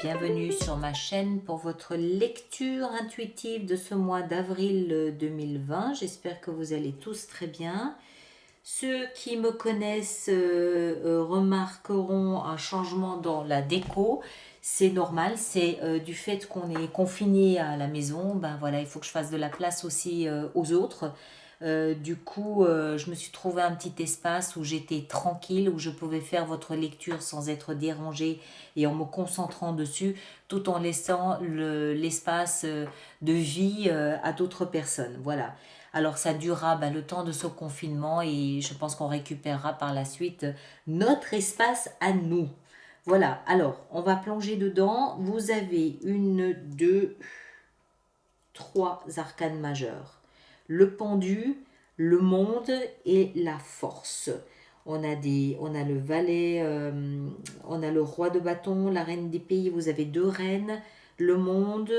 bienvenue sur ma chaîne pour votre lecture intuitive de ce mois d'avril 2020. J'espère que vous allez tous très bien. Ceux qui me connaissent remarqueront un changement dans la déco. C'est normal, c'est du fait qu'on est confiné à la maison. Ben voilà, il faut que je fasse de la place aussi aux autres. Du coup, je me suis trouvé un petit espace où j'étais tranquille, où je pouvais faire votre lecture sans être dérangée et en me concentrant dessus, tout en laissant l'espace de vie à d'autres personnes. Voilà. Alors ça durera le temps de ce confinement et je pense qu'on récupérera par la suite notre espace à nous. Voilà, alors on va plonger dedans. Vous avez une, deux, trois arcanes majeures. Le pendu, le monde et la force. On a le valet, on a le roi de bâton, la reine d'épée, vous avez deux reines, le monde,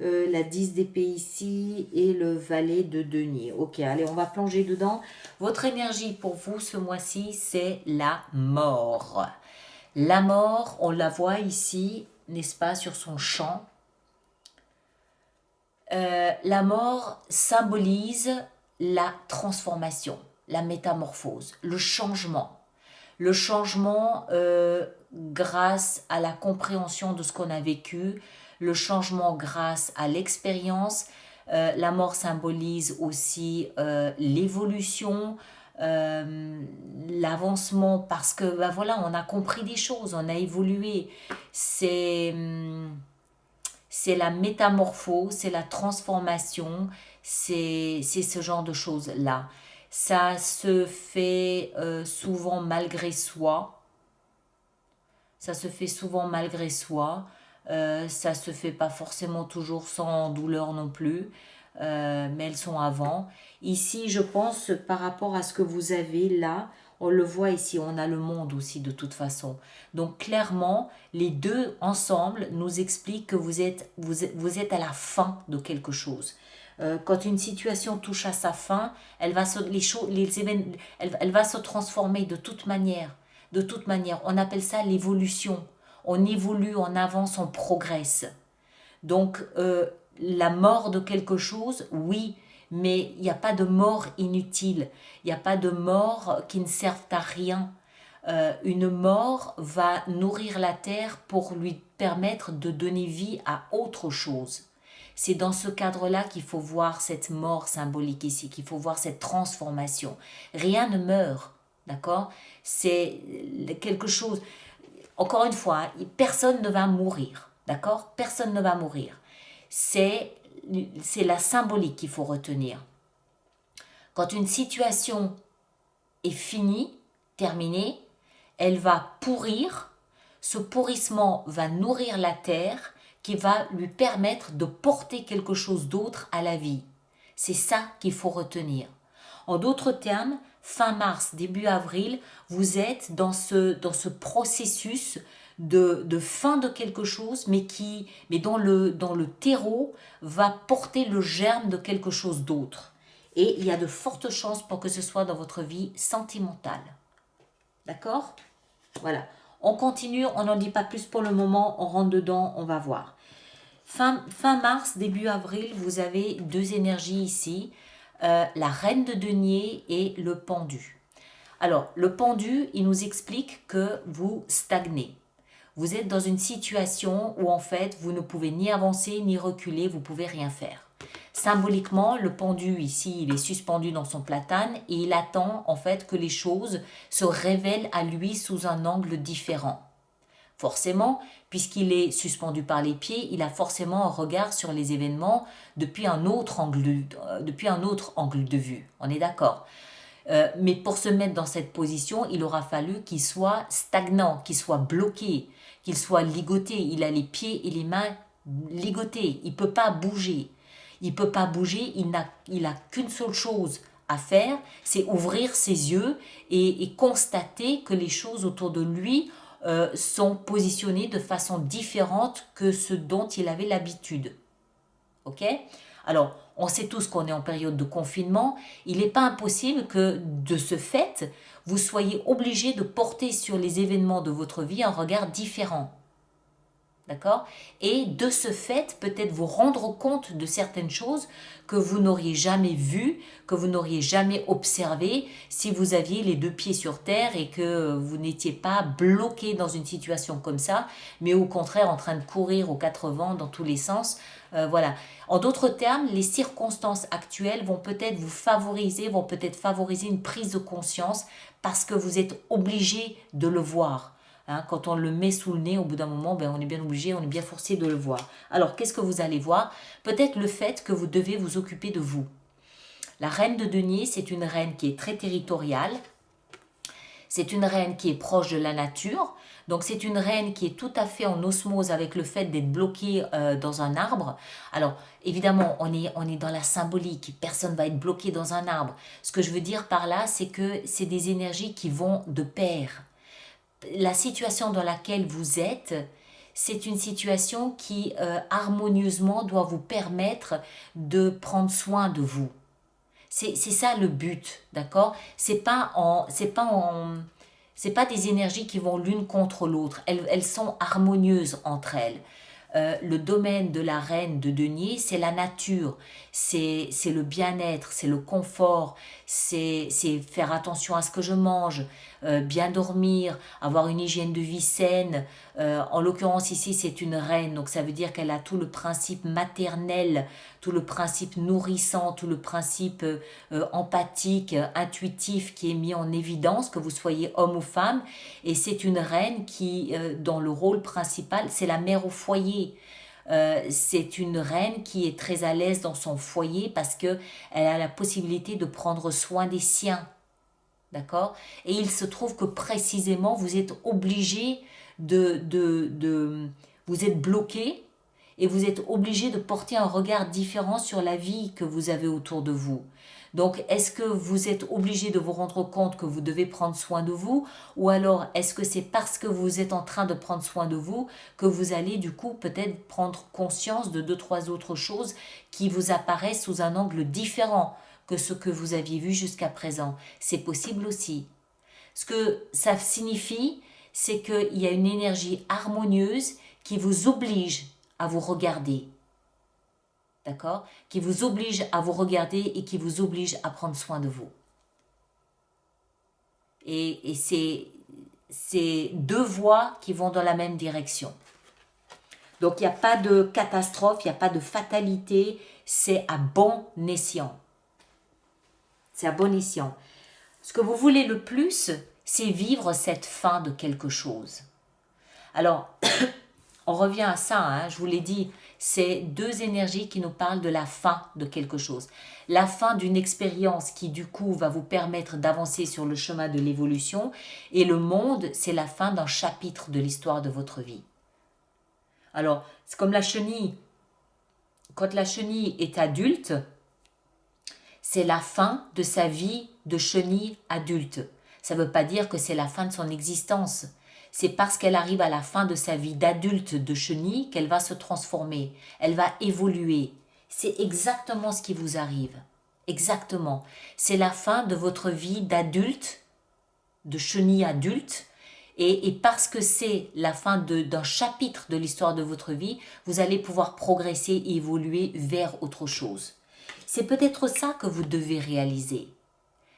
la 10 d'épée ici et le valet de denier. Ok, allez, on va plonger dedans. Votre énergie pour vous ce mois-ci, c'est la mort. La mort, on la voit ici, n'est-ce pas, sur son champ. La mort symbolise la transformation, la métamorphose, le changement. Le changement grâce à la compréhension de ce qu'on a vécu, le changement grâce à l'expérience. La mort symbolise aussi l'évolution, l'avancement, parce que voilà, on a compris des choses, on a évolué. C'est la métamorphose, c'est la transformation, c'est ce genre de choses-là. Ça se fait souvent malgré soi. Ça se fait souvent malgré soi. Ça se fait pas forcément toujours sans douleur non plus. Mais elles sont avant. Ici, je pense, par rapport à ce que vous avez là, on le voit ici, on a le monde aussi de toute façon. Donc clairement, les deux ensemble nous expliquent que vous êtes à la fin de quelque chose. Quand une situation touche à sa fin, elle va elle va se transformer de toute manière. De toute manière, on appelle ça l'évolution. On évolue, on avance, on progresse. Donc, la mort de quelque chose, oui, mais il n'y a pas de mort inutile. Il n'y a pas de mort qui ne servent à rien. Une mort va nourrir la terre pour lui permettre de donner vie à autre chose. C'est dans ce cadre-là qu'il faut voir cette mort symbolique ici, qu'il faut voir cette transformation. Rien ne meurt, d'accord? C'est quelque chose. Encore une fois, personne ne va mourir, d'accord? Personne ne va mourir. C'est la symbolique qu'il faut retenir. Quand une situation est finie, terminée, elle va pourrir. Ce pourrissement va nourrir la terre qui va lui permettre de porter quelque chose d'autre à la vie. C'est ça qu'il faut retenir. En d'autres termes, fin mars, début avril, vous êtes dans ce processus de fin de quelque chose, mais dont le terreau va porter le germe de quelque chose d'autre. Et il y a de fortes chances pour que ce soit dans votre vie sentimentale. D'accord? Voilà. On continue, on n'en dit pas plus pour le moment, on rentre dedans, on va voir. Fin mars, début avril, vous avez deux énergies ici, la reine de denier et le pendu. Alors, le pendu, il nous explique que vous stagnez. Vous êtes dans une situation où en fait, vous ne pouvez ni avancer ni reculer, vous ne pouvez rien faire. Symboliquement, le pendu ici, il est suspendu dans son platane et il attend en fait que les choses se révèlent à lui sous un angle différent. Forcément, puisqu'il est suspendu par les pieds, il a forcément un regard sur les événements depuis un autre angle de vue. On est d'accord. Mais pour se mettre dans cette position, il aura fallu qu'il soit stagnant, qu'il soit bloqué, qu'il soit ligoté. Il a les pieds et les mains ligotés. Il ne peut pas bouger. Il ne peut pas bouger. Il n'a qu'une seule chose à faire, c'est ouvrir ses yeux et constater que les choses autour de lui sont positionnées de façon différente que ce dont il avait l'habitude. Ok? Alors, on sait tous qu'on est en période de confinement. Il n'est pas impossible que, de ce fait, vous soyez obligé de porter sur les événements de votre vie un regard différent. D'accord? Et de ce fait, peut-être vous rendre compte de certaines choses que vous n'auriez jamais vues, que vous n'auriez jamais observées si vous aviez les deux pieds sur terre et que vous n'étiez pas bloqué dans une situation comme ça, mais au contraire en train de courir aux quatre vents dans tous les sens. Voilà. En d'autres termes, les circonstances actuelles vont peut-être vous favoriser, vont peut-être favoriser une prise de conscience parce que vous êtes obligé de le voir. Hein, quand on le met sous le nez, au bout d'un moment, ben, on est bien obligé, on est bien forcé de le voir. Alors, qu'est-ce que vous allez voir? Peut-être le fait que vous devez vous occuper de vous. La reine de denier, c'est une reine qui est très territoriale. C'est une reine qui est proche de la nature. Donc, c'est une reine qui est tout à fait en osmose avec le fait d'être bloquée dans un arbre. Alors, évidemment, on est dans la symbolique. Personne ne va être bloqué dans un arbre. Ce que je veux dire par là, c'est que c'est des énergies qui vont de pair. La situation dans laquelle vous êtes, c'est une situation qui harmonieusement doit vous permettre de prendre soin de vous. C'est ça le but, d'accord? C'est pas des énergies qui vont l'une contre l'autre. Elles sont harmonieuses entre elles. Le domaine de la reine de denier, c'est la nature, c'est le bien-être, c'est le confort, c'est faire attention à ce que je mange, bien dormir, avoir une hygiène de vie saine. En l'occurrence ici, c'est une reine, donc ça veut dire qu'elle a tout le principe maternel, tout le principe nourrissant, tout le principe empathique, intuitif qui est mis en évidence, que vous soyez homme ou femme. Et c'est une reine qui, dans le rôle principal, c'est la mère au foyer. C'est une reine qui est très à l'aise dans son foyer parce que elle a la possibilité de prendre soin des siens. D'accord? Et il se trouve que précisément, vous êtes obligé vous êtes bloqué et vous êtes obligé de porter un regard différent sur la vie que vous avez autour de vous. Donc, est-ce que vous êtes obligé de vous rendre compte que vous devez prendre soin de vous, ou alors est-ce que c'est parce que vous êtes en train de prendre soin de vous que vous allez du coup peut-être prendre conscience de deux, trois autres choses qui vous apparaissent sous un angle différent que ce que vous aviez vu jusqu'à présent? C'est possible aussi. Ce que ça signifie, c'est qu'il y a une énergie harmonieuse qui vous oblige à vous regarder. D'accord? Qui vous oblige à vous regarder et qui vous oblige à prendre soin de vous. Et c'est deux voies qui vont dans la même direction. Donc il n'y a pas de catastrophe, il n'y a pas de fatalité, c'est à bon escient. C'est à bon escient. Ce que vous voulez le plus, c'est vivre cette fin de quelque chose. Alors, on revient à ça, hein, je vous l'ai dit, c'est deux énergies qui nous parlent de la fin de quelque chose. La fin d'une expérience qui du coup va vous permettre d'avancer sur le chemin de l'évolution, et le monde, c'est la fin d'un chapitre de l'histoire de votre vie. Alors, c'est comme la chenille. Quand la chenille est adulte, c'est la fin de sa vie de chenille adulte. Ça ne veut pas dire que c'est la fin de son existence. C'est parce qu'elle arrive à la fin de sa vie d'adulte de chenille qu'elle va se transformer. Elle va évoluer. C'est exactement ce qui vous arrive. Exactement. C'est la fin de votre vie d'adulte, de chenille adulte. Et parce que c'est la fin d'un chapitre de l'histoire de votre vie, vous allez pouvoir progresser et évoluer vers autre chose. C'est peut-être ça que vous devez réaliser.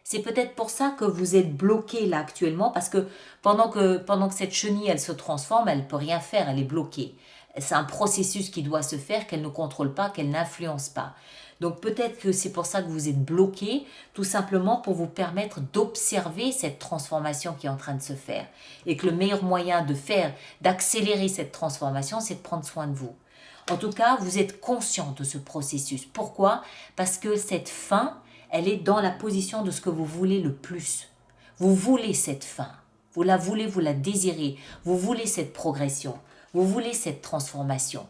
C'est peut-être pour ça que vous êtes bloqué là actuellement, parce que pendant que cette chenille, elle se transforme, elle ne peut rien faire, elle est bloquée. C'est un processus qui doit se faire, qu'elle ne contrôle pas, qu'elle n'influence pas. Donc peut-être que c'est pour ça que vous êtes bloqué, tout simplement pour vous permettre d'observer cette transformation qui est en train de se faire. Et que le meilleur moyen d'accélérer cette transformation, c'est de prendre soin de vous. En tout cas, vous êtes conscient de ce processus. Pourquoi? Parce que cette fin, elle est dans la position de ce que vous voulez le plus. Vous voulez cette fin. Vous la voulez, vous la désirez. Vous voulez cette progression. Vous voulez cette transformation.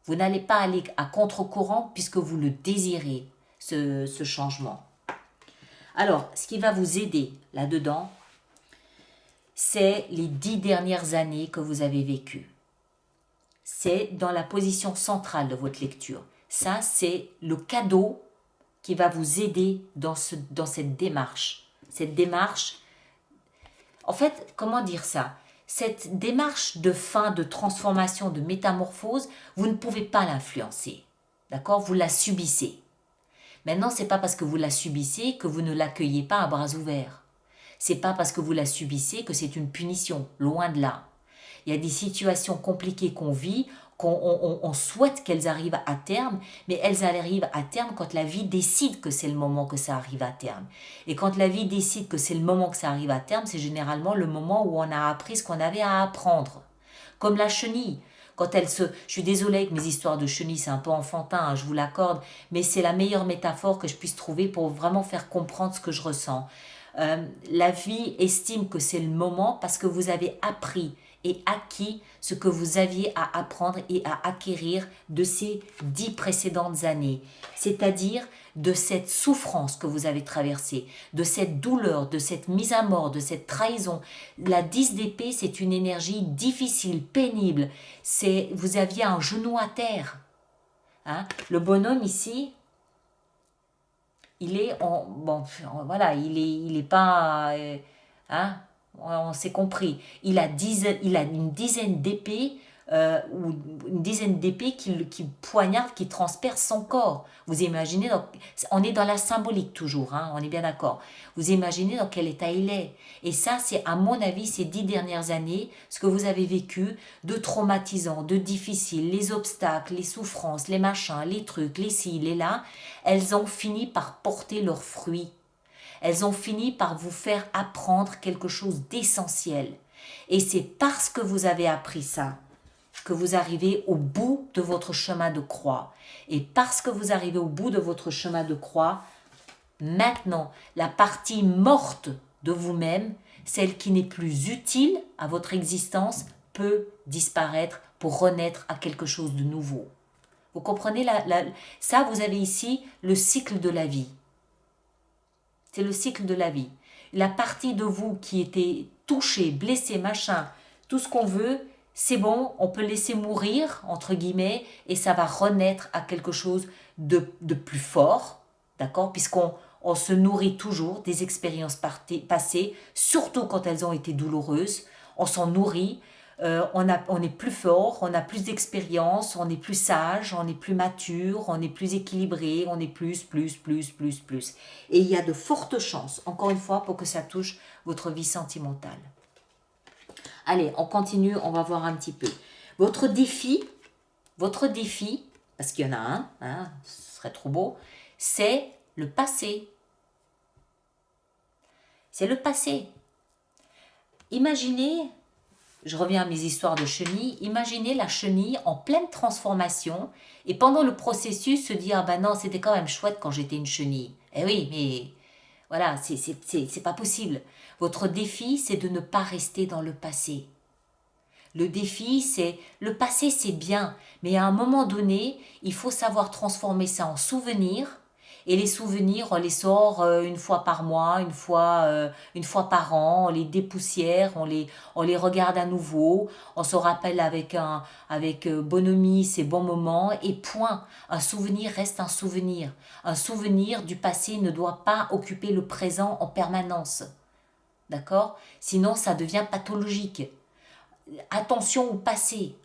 Vous n'allez pas aller à contre-courant puisque vous le désirez, ce changement. Alors, ce qui va vous aider là-dedans, c'est les 10 dernières années que vous avez vécues. C'est dans la position centrale de votre lecture. Ça, c'est le cadeau qui va vous aider dans cette démarche. Cette démarche, en fait, comment dire ça? cette démarche de fin, de transformation, de métamorphose, vous ne pouvez pas l'influencer. D'accord? Vous la subissez. Maintenant, ce n'est pas parce que vous la subissez que vous ne l'accueillez pas à bras ouverts. C'est pas parce que vous la subissez que c'est une punition, loin de là. Il y a des situations compliquées qu'on vit, on souhaite qu'elles arrivent à terme, mais elles arrivent à terme quand la vie décide que c'est le moment que ça arrive à terme. Et quand la vie décide que c'est le moment que ça arrive à terme, c'est généralement le moment où on a appris ce qu'on avait à apprendre. Comme la chenille. Quand elle se... Je suis désolée avec mes histoires de chenilles, c'est un peu enfantin, hein, je vous l'accorde, mais c'est la meilleure métaphore que je puisse trouver pour vraiment faire comprendre ce que je ressens. La vie estime que c'est le moment parce que vous avez appris et acquis ce que vous aviez à apprendre et à acquérir de ces 10 précédentes années. C'est-à-dire de cette souffrance que vous avez traversée, de cette douleur, de cette mise à mort, de cette trahison. La 10 d'épée, c'est une énergie difficile, pénible. Vous aviez un genou à terre. Hein? Le bonhomme ici, il est voilà, il est pas, hein, on s'est compris. Il a une dizaine d'épées, ou une dizaine d'épées qui poignardent, qui transpercent son corps. Vous imaginez, on est dans la symbolique toujours, hein, on est bien d'accord. Vous imaginez dans quel état il est. Et ça, c'est à mon avis, ces 10 dernières années, ce que vous avez vécu de traumatisant, de difficile, les obstacles, les souffrances, les machins, les trucs, les ci, les là, elles ont fini par porter leurs fruits. Elles ont fini par vous faire apprendre quelque chose d'essentiel. Et c'est parce que vous avez appris ça que vous arrivez au bout de votre chemin de croix. Et parce que vous arrivez au bout de votre chemin de croix, maintenant, la partie morte de vous-même, celle qui n'est plus utile à votre existence, peut disparaître pour renaître à quelque chose de nouveau. Vous comprenez ça, vous avez ici le cycle de la vie. C'est le cycle de la vie. La partie de vous qui était touchée, blessée, machin, tout ce qu'on veut, c'est bon, on peut laisser mourir, entre guillemets, et ça va renaître à quelque chose de plus fort, d'accord? Puisqu'on se nourrit toujours des expériences passées, surtout quand elles ont été douloureuses. On s'en nourrit, on est plus fort, on a plus d'expérience, on est plus sage, on est plus mature, on est plus équilibré, on est plus. Et il y a de fortes chances, encore une fois, pour que ça touche votre vie sentimentale. Allez, on continue, on va voir un petit peu. Votre défi, parce qu'il y en a un, hein, ce serait trop beau, c'est le passé. C'est le passé. Imaginez, je reviens à mes histoires de chenilles, imaginez la chenille en pleine transformation et pendant le processus se dire, ah ben non, c'était quand même chouette quand j'étais une chenille. Eh oui, mais voilà, c'est pas possible. Votre défi, c'est de ne pas rester dans le passé. Le défi, c'est le passé, c'est bien, mais à un moment donné, il faut savoir transformer ça en souvenirs. Et les souvenirs, on les sort une fois par mois, une fois par an, on les dépoussière, on les regarde à nouveau, on se rappelle avec bonhomie ces bons moments et point. Un souvenir reste un souvenir. Un souvenir du passé ne doit pas occuper le présent en permanence. D'accord? Sinon, ça devient pathologique. Attention au passé,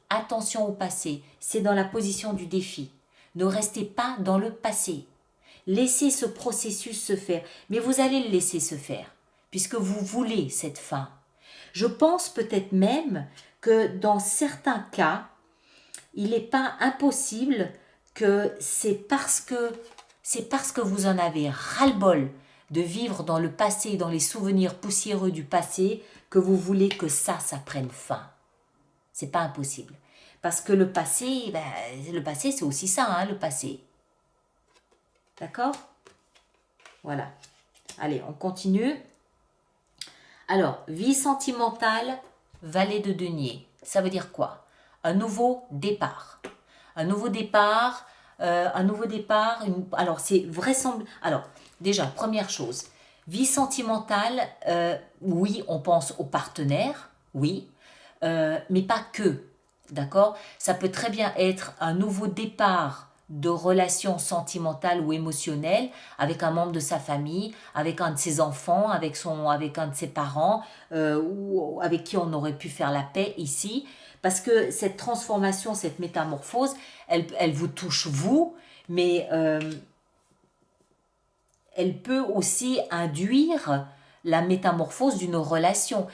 c'est dans la position du défi. Ne restez pas dans le passé. Laissez ce processus se faire, mais vous allez le laisser se faire, puisque vous voulez cette fin. Je pense peut-être même que dans certains cas, il n'est pas impossible que c'est parce que vous en avez ras-le-bol de vivre dans le passé, dans les souvenirs poussiéreux du passé, que vous voulez que ça prenne fin. C'est pas impossible. Parce que le passé, c'est aussi ça, hein, le passé. D'accord? Voilà. Allez, on continue. Alors, vie sentimentale, valet de denier. Ça veut dire quoi? Un nouveau départ. Alors, c'est vraisemblable. Alors, déjà, première chose, vie sentimentale, oui, on pense aux partenaires, oui, mais pas que. D'accord? Ça peut très bien être un nouveau départ de relations sentimentales ou émotionnelles avec un membre de sa famille, avec un de ses enfants, avec un de ses parents, ou avec qui on aurait pu faire la paix ici. Parce que cette transformation, cette métamorphose, elle vous touche vous, mais elle peut aussi induire la métamorphose d'une relation.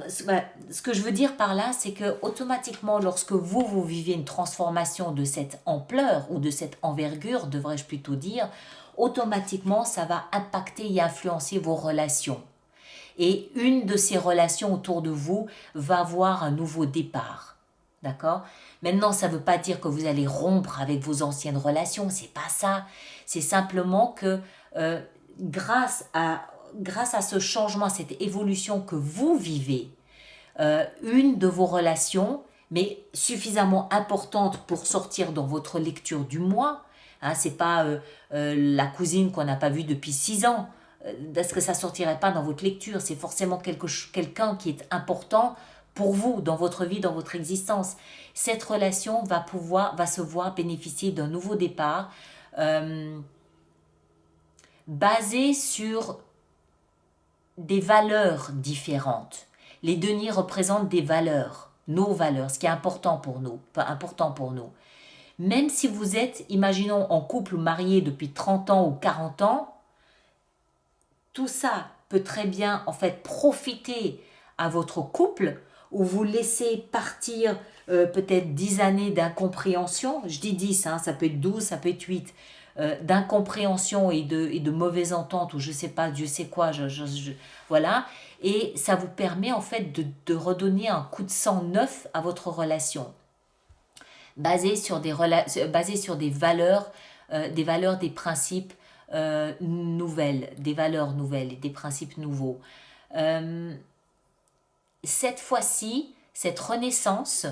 Ce que je veux dire par là, c'est que automatiquement, lorsque vous vivez une transformation de cette ampleur ou de cette envergure, devrais-je plutôt dire, automatiquement, ça va impacter et influencer vos relations. Et une de ces relations autour de vous va avoir un nouveau départ. D'accord? Maintenant, ça ne veut pas dire que vous allez rompre avec vos anciennes relations, c'est pas ça. C'est simplement que euh, grâce à ce changement, cette évolution que vous vivez, une de vos relations, mais suffisamment importante pour sortir dans votre lecture du mois, hein, c'est pas la cousine qu'on n'a pas vue depuis 6 ans, parce que ça sortirait pas dans votre lecture, c'est forcément quelqu'un qui est important pour vous, dans votre vie, dans votre existence. Cette relation va se voir bénéficier d'un nouveau départ, basé sur des valeurs différentes. Les deniers représentent des valeurs, nos valeurs, ce qui est important pour nous, pas important pour nous. Même si vous êtes, imaginons, en couple ou marié depuis 30 ans ou 40 ans, tout ça peut très bien en fait profiter à votre couple ou vous laisser partir peut-être 10 années d'incompréhension. Je dis 10, hein, ça peut être 12, ça peut être 8. D'incompréhension et de mauvaise entente ou je sais pas, Dieu sait quoi, voilà. Et ça vous permet en fait de redonner un coup de sang neuf à votre relation, basé sur des valeurs, des principes nouvelles, des valeurs nouvelles et des principes nouveaux. Cette fois-ci, cette renaissance,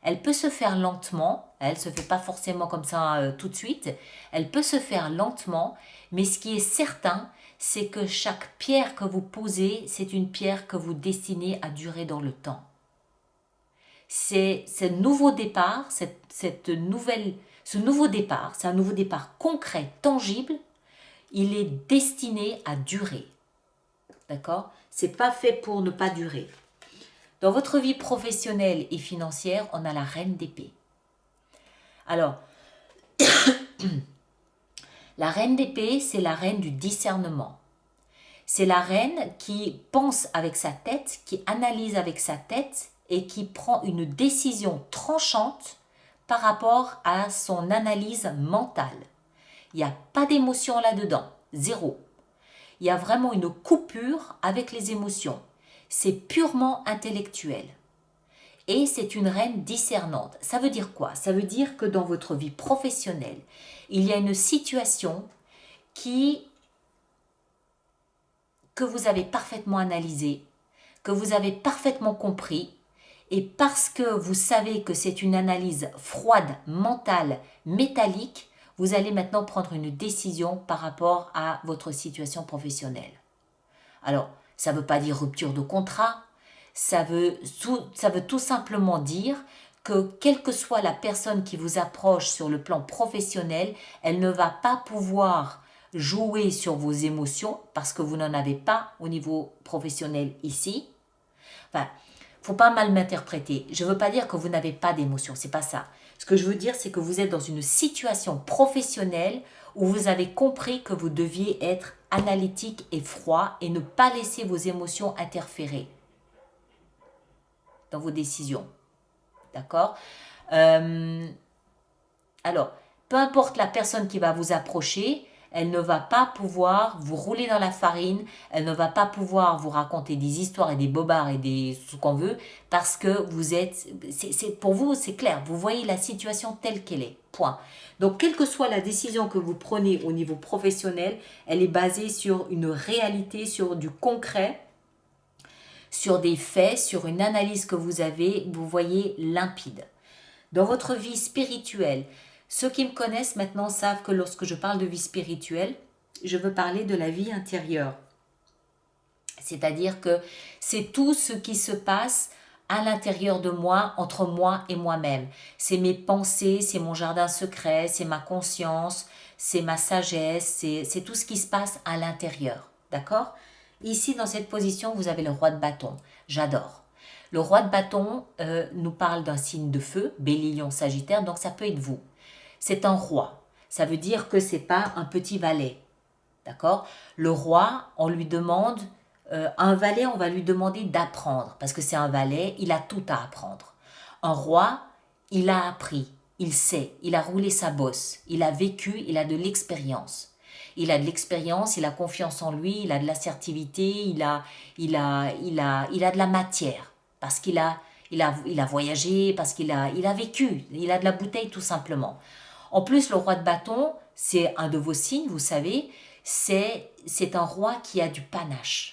elle peut se faire lentement, elle ne se fait pas forcément comme ça tout de suite, elle peut se faire lentement, mais ce qui est certain, c'est que chaque pierre que vous posez, c'est une pierre que vous destinez à durer dans le temps. C'est ce nouveau départ, ce nouveau départ, c'est un nouveau départ concret, tangible, il est destiné à durer. D'accord? C'est pas fait pour ne pas durer. Dans votre vie professionnelle et financière, on a la reine d'épée. Alors, la reine d'épée, c'est la reine du discernement. C'est la reine qui pense avec sa tête, qui analyse avec sa tête et qui prend une décision tranchante par rapport à son analyse mentale. Il n'y a pas d'émotion là-dedans, zéro. Il y a vraiment une coupure avec les émotions. C'est purement intellectuel. Et c'est une reine discernante. Ça veut dire quoi? Ça veut dire que dans votre vie professionnelle, il y a une situation que vous avez parfaitement analysée, que vous avez parfaitement compris, et parce que vous savez que c'est une analyse froide, mentale, métallique, vous allez maintenant prendre une décision par rapport à votre situation professionnelle. Alors, ça ne veut pas dire rupture de contrat, ça veut tout simplement dire que quelle que soit la personne qui vous approche sur le plan professionnel, elle ne va pas pouvoir jouer sur vos émotions parce que vous n'en avez pas au niveau professionnel ici. Enfin, faut pas mal m'interpréter. Je ne veux pas dire que vous n'avez pas d'émotions, c'est pas ça. Ce que je veux dire, c'est que vous êtes dans une situation professionnelle où vous avez compris que vous deviez être analytique et froid et ne pas laisser vos émotions interférer dans vos décisions. D'accord? Alors, peu importe la personne qui va vous approcher, elle ne va pas pouvoir vous rouler dans la farine, elle ne va pas pouvoir vous raconter des histoires et des bobards et des ce qu'on veut, parce que vous êtes, pour vous c'est clair, vous voyez la situation telle qu'elle est, point. Donc quelle que soit la décision que vous prenez au niveau professionnel, elle est basée sur une réalité, sur du concret, sur des faits, sur une analyse que vous avez, vous voyez limpide. Dans votre vie spirituelle, ceux qui me connaissent maintenant savent que lorsque je parle de vie spirituelle, je veux parler de la vie intérieure. C'est-à-dire que c'est tout ce qui se passe à l'intérieur de moi, entre moi et moi-même. C'est mes pensées, c'est mon jardin secret, c'est ma conscience, c'est ma sagesse, c'est tout ce qui se passe à l'intérieur. D'accord? Ici, dans cette position, vous avez le roi de bâton. J'adore. Le roi de bâton nous parle d'un signe de feu, Bélier, Lion, Sagittaire, donc ça peut être vous. C'est un roi. Ça veut dire que c'est pas un petit valet. D'accord? Le roi, on lui demande, un valet, on va lui demander d'apprendre, parce que c'est un valet, il a tout à apprendre. Un roi, il a appris, il sait, il a roulé sa bosse, il a vécu, il a de l'expérience. Il a de l'expérience, il a confiance en lui, il a de l'assertivité, il a de la matière, parce qu'il a voyagé, parce qu'il a vécu, il a de la bouteille tout simplement. En plus, le roi de bâton, c'est un de vos signes, vous savez, c'est un roi qui a du panache.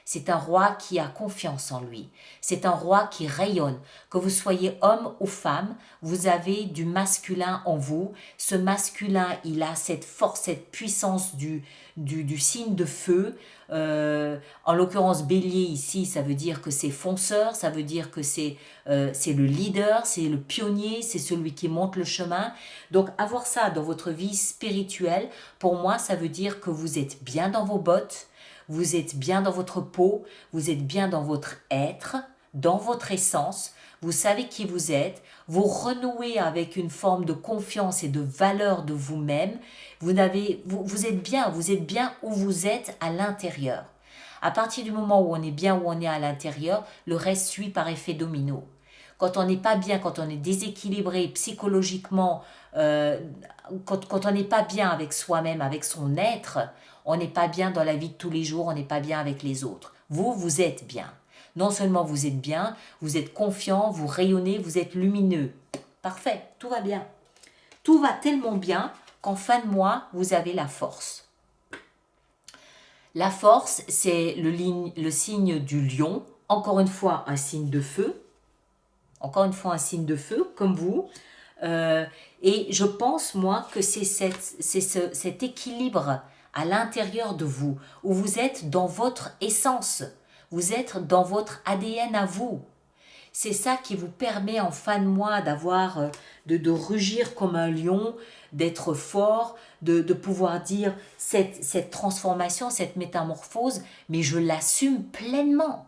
C'est un roi qui a confiance en lui. C'est un roi qui rayonne. Que vous soyez homme ou femme, vous avez du masculin en vous. Ce masculin, il a cette force, cette puissance du signe de feu. En l'occurrence, bélier ici, ça veut dire que c'est fonceur, ça veut dire que c'est le leader, c'est le pionnier, c'est celui qui monte le chemin. Donc avoir ça dans votre vie spirituelle, pour moi, ça veut dire que vous êtes bien dans vos bottes, vous êtes bien dans votre peau, vous êtes bien dans votre être, dans votre essence, vous savez qui vous êtes, vous renouez avec une forme de confiance et de valeur de vous-même, vous êtes bien où vous êtes à l'intérieur. À partir du moment où on est bien où on est à l'intérieur, le reste suit par effet domino. Quand on n'est pas bien, quand on est déséquilibré psychologiquement, quand on n'est pas bien avec soi-même, avec son être, on n'est pas bien dans la vie de tous les jours, on n'est pas bien avec les autres. Vous, vous êtes bien. Non seulement vous êtes bien, vous êtes confiant, vous rayonnez, vous êtes lumineux. Parfait, tout va bien. Tout va tellement bien qu'en fin de mois, vous avez la force. La force, c'est le signe du lion. Encore une fois, un signe de feu. Encore une fois, un signe de feu, comme vous. Et je pense, moi, que c'est cet équilibre à l'intérieur de vous, où vous êtes dans votre essence, vous êtes dans votre ADN à vous. C'est ça qui vous permet en fin de mois d'avoir, de rugir comme un lion, d'être fort, de pouvoir dire cette transformation, cette métamorphose, mais je l'assume pleinement.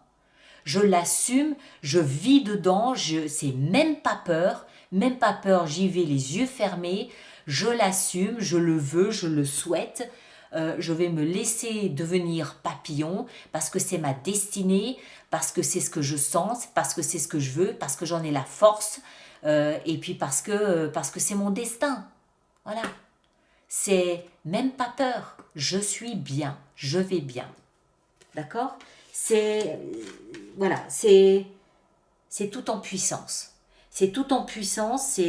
Je l'assume, je vis dedans, c'est même pas peur, j'y vais les yeux fermés, je l'assume, je le veux, je le souhaite, je vais me laisser devenir papillon parce que c'est ma destinée, parce que c'est ce que je sens, parce que c'est ce que je veux, parce que j'en ai la force, et puis parce que c'est mon destin. Voilà. C'est même pas peur, je suis bien, je vais bien. D'accord? Voilà, c'est tout en puissance. C'est tout en puissance,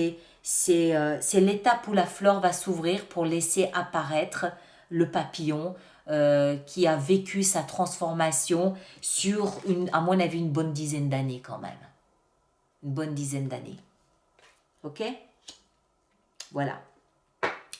c'est l'étape où la fleur va s'ouvrir pour laisser apparaître le papillon qui a vécu sa transformation sur, à mon avis, une bonne dizaine d'années quand même. Une bonne dizaine d'années. Ok? Voilà.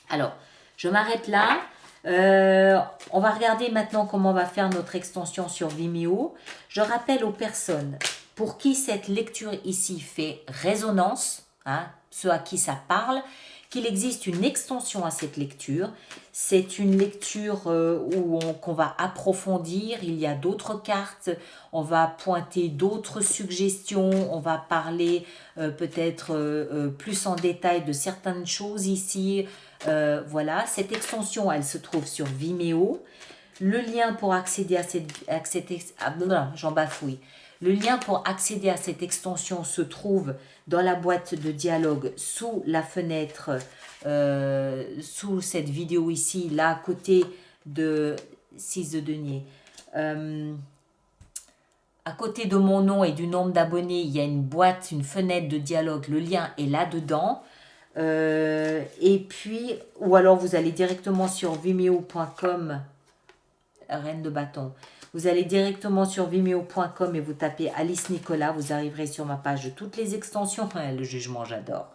Alors, je m'arrête là. On va regarder maintenant comment on va faire notre extension sur Vimeo. Je rappelle aux personnes pour qui cette lecture ici fait résonance, hein, ceux à qui ça parle, qu'il existe une extension à cette lecture. C'est une lecture qu'on va approfondir, il y a d'autres cartes, on va pointer d'autres suggestions, on va parler peut-être plus en détail de certaines choses ici. Voilà, cette extension, elle se trouve sur Vimeo. Le lien pour accéder à j'en bafouille. Le lien pour accéder à cette extension se trouve dans la boîte de dialogue sous la fenêtre, sous cette vidéo ici, là à côté de 6 de denier. À côté de mon nom et du nombre d'abonnés, il y a une boîte, une fenêtre de dialogue. Le lien est là-dedans. Et puis, ou alors vous allez directement sur vimeo.com, reine de bâton. Vous allez directement sur vimeo.com et vous tapez Alice Nicolas. Vous arriverez sur ma page de toutes les extensions. Le jugement, j'adore.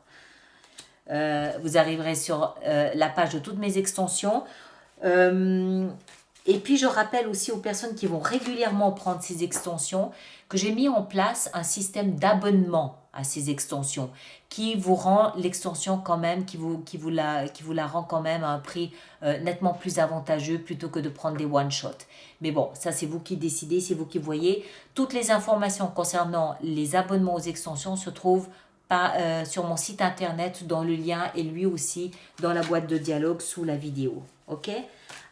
Vous arriverez sur la page de toutes mes extensions. Et puis, je rappelle aussi aux personnes qui vont régulièrement prendre ces extensions que j'ai mis en place un système d'abonnement à ces extensions qui vous rend l'extension quand même, qui vous la rend quand même à un prix nettement plus avantageux plutôt que de prendre des one-shot. Mais bon, ça c'est vous qui décidez, c'est vous qui voyez. Toutes les informations concernant les abonnements aux extensions se trouvent sur mon site internet dans le lien et lui aussi dans la boîte de dialogue sous la vidéo. Ok?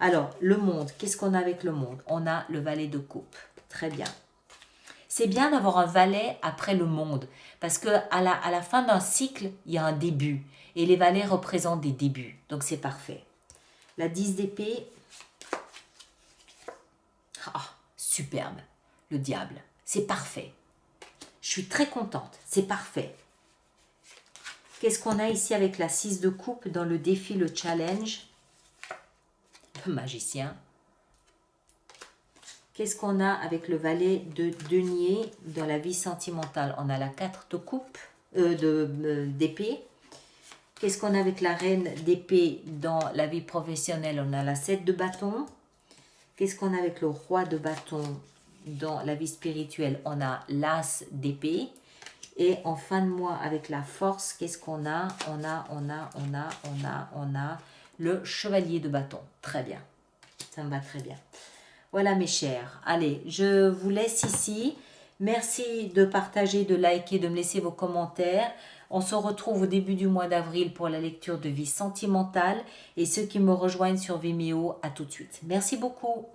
Alors, le monde, qu'est-ce qu'on a avec le monde? On a le valet de coupe. Très bien. C'est bien d'avoir un valet après le monde, parce que à la fin d'un cycle, il y a un début. Et les valets représentent des débuts. Donc, c'est parfait. La 10 d'épée. Ah, superbe. Le diable. C'est parfait. Je suis très contente. C'est parfait. Qu'est-ce qu'on a ici avec la 6 de coupe dans le défi, le challenge? Le magicien. Qu'est-ce qu'on a avec le valet de denier dans la vie sentimentale? On a la 4 de coupe, d'épée. Qu'est-ce qu'on a avec la reine d'épée dans la vie professionnelle? On a la 7 de bâton. Qu'est-ce qu'on a avec le roi de bâton dans la vie spirituelle? On a l'as d'épée. Et en fin de mois, avec la force, qu'est-ce qu'on a? On a le chevalier de bâton. Très bien. Ça me va très bien. Voilà mes chers. Allez, je vous laisse ici. Merci de partager, de liker, de me laisser vos commentaires. On se retrouve au début du mois d'avril pour la lecture de vie sentimentale. Et ceux qui me rejoignent sur Vimeo, à tout de suite. Merci beaucoup.